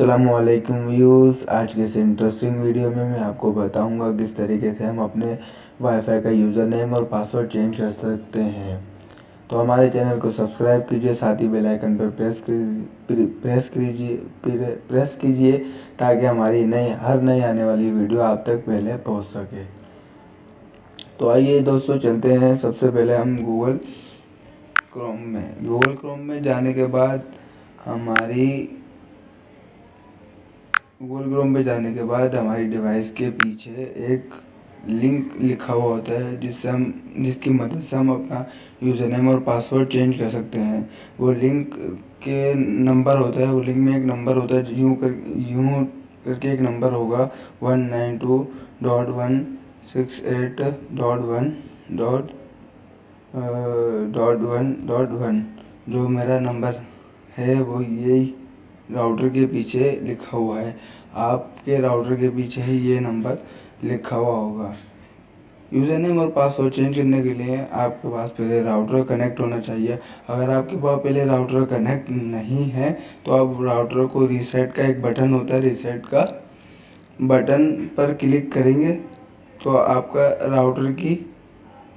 अस्सलामुअलैकुम व्यूअर्स। आज के इस इंटरेस्टिंग वीडियो में मैं आपको बताऊंगा किस तरीके से हम अपने वाईफाई का यूज़र नेम और पासवर्ड चेंज कर सकते हैं। तो हमारे चैनल को सब्सक्राइब कीजिए, साथ ही बेल आइकन पर प्रेस कीजिए ताकि हमारी हर नई आने वाली वीडियो आप तक पहले पहुंच सके। तो आइए दोस्तों चलते हैं। सबसे पहले हम गूगल क्रोम में जाने के बाद हमारी डिवाइस के पीछे एक लिंक लिखा हुआ होता है जिसकी मदद से हम अपना यूज़र नेम और पासवर्ड चेंज कर सकते हैं। वो लिंक के नंबर होता है, वो लिंक में एक नंबर होता है, यूँ करके एक नंबर होगा 192.168.1.1.1। जो मेरा नंबर है वो यही राउटर के पीछे लिखा हुआ है। आपके राउटर के पीछे ही ये नंबर लिखा हुआ होगा। यूज़र नेम और पासवर्ड चेंज करने के लिए आपके पास पहले राउटर कनेक्ट होना चाहिए। अगर आपके पास पहले राउटर कनेक्ट नहीं है तो आप राउटर को रीसेट का एक बटन होता है, रीसेट का बटन पर क्लिक करेंगे तो आपका राउटर की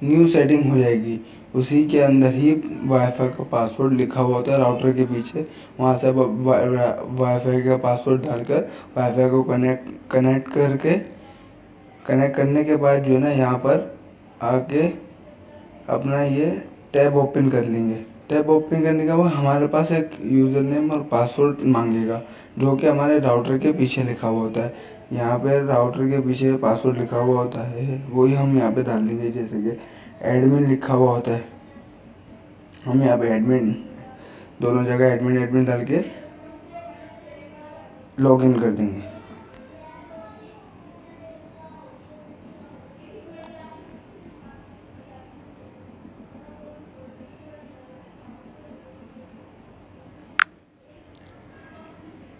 न्यू सेटिंग हो जाएगी। उसी के अंदर ही वाईफाई का पासवर्ड लिखा हुआ होता है राउटर के पीछे। वहाँ से वाईफाई का पासवर्ड डालकर वाईफाई को कनेक्ट करने के बाद जो है ना, यहाँ पर आके अपना ये टैब ओपन कर लेंगे। टैब ओपन करने के बाद हमारे पास एक यूज़र नेम और पासवर्ड मांगेगा जो कि हमारे राउटर के पीछे लिखा हुआ होता है। यहाँ पे राउटर के पीछे पासवर्ड लिखा हुआ होता है, वही हम यहाँ पे डाल देंगे। जैसे कि एडमिन लिखा हुआ होता है, हम यहाँ पे एडमिन दोनों जगह एडमिन डाल के लॉगिन कर देंगे।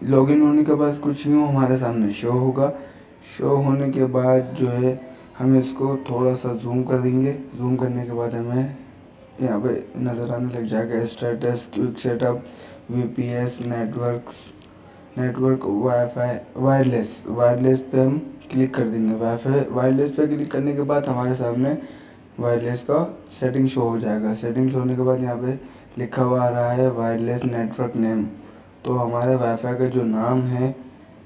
लॉगिन होने के बाद कुछ यूँ हमारे सामने शो होगा। शो होने के बाद जो है हम इसको थोड़ा सा जूम कर देंगे। जूम करने के बाद हमें यहाँ पे नज़र आने लग जाएगा status, quick setup, VPS, network, wifi, wireless पे हम क्लिक कर देंगे। वायरलेस पे क्लिक करने के बाद हमारे सामने वायरलेस का सेटिंग शो हो जाएगा। सेटिंग्स होने के बाद यहाँ पे लिखा हुआ आ रहा है वायरलेस नेटवर्क नेम। तो हमारे वाईफाई का जो नाम है,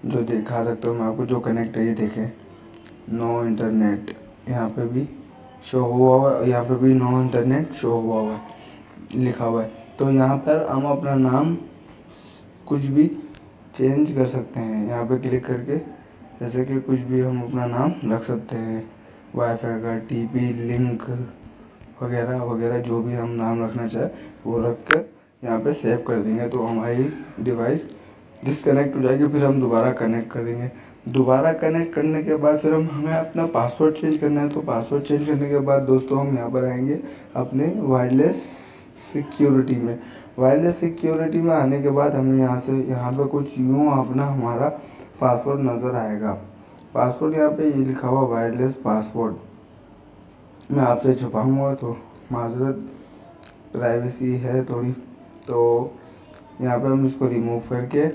जो दिखा सकता हूँ मैं आपको, जो कनेक्ट है, ये देखें, नो इंटरनेट यहाँ पे भी शो हुआ हुआ है, यहाँ पे भी नो इंटरनेट शो हुआ हुआ है, लिखा हुआ है। तो यहाँ पर हम अपना नाम कुछ भी चेंज कर सकते हैं। यहाँ पे क्लिक करके जैसे कि कुछ भी हम अपना नाम रख सकते हैं, वाईफाई का टीपी लिंक वगैरह वगैरह, जो भी हम नाम रखना चाहें वो रख कर यहाँ पे सेव कर देंगे। तो हमारी डिवाइस डिसकनेक्ट हो जाएगी। फिर हम दोबारा कनेक्ट कर देंगे। दोबारा कनेक्ट करने के बाद फिर हमें अपना पासवर्ड चेंज करना है। तो पासवर्ड चेंज करने के बाद दोस्तों हम यहाँ पर आएंगे अपने वायरलेस सिक्योरिटी में। वायरलेस सिक्योरिटी में आने के बाद हमें यहाँ पे कुछ यूँ अपना हमारा पासवर्ड नज़र आएगा। पासवर्ड यहाँ पे ये लिखा हुआ वायरलेस पासवर्ड। मैं आपसे छुपाऊँगा तो माजरत, प्राइवेसी है थोड़ी। तो यहाँ पे हम इसको रिमूव करके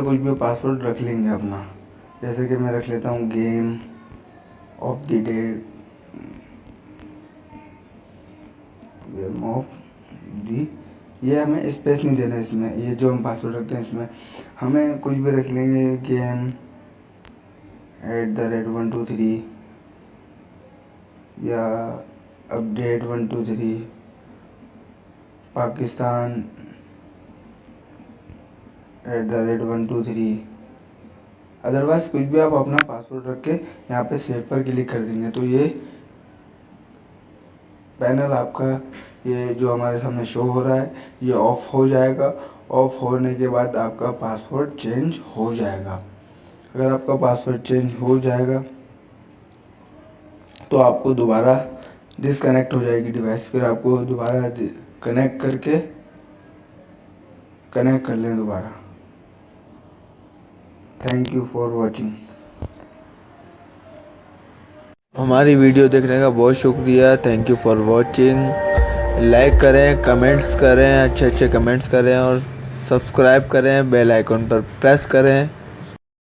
कुछ भी पासवर्ड रख लेंगे अपना। जैसे कि मैं रख लेता हूँ गेम ऑफ दी। ये हमें स्पेस नहीं देना इसमें, ये जो हम पासवर्ड रखते हैं इसमें हमें कुछ भी रख लेंगे, गेम @123 या अपडेट 123 पाकिस्तान @123। अदरवाइज़ कुछ भी आप अपना पासवर्ड रख के यहाँ पे सेव पर क्लिक कर देंगे। तो ये पैनल आपका, ये जो हमारे सामने शो हो रहा है, ये ऑफ हो जाएगा। ऑफ होने के बाद आपका पासवर्ड चेंज हो जाएगा। अगर आपका पासवर्ड चेंज हो जाएगा तो आपको दोबारा डिसकनेक्ट हो जाएगी डिवाइस। फिर आपको दोबारा कनेक्ट कर लें दोबारा। Thank you for watching. हमारी वीडियो देखने का बहुत शुक्रिया। Thank you for watching. Like करें, कमेंट्स करें, अच्छे कमेंट्स करें और सब्सक्राइब करें, बेल आइकन पर प्रेस करें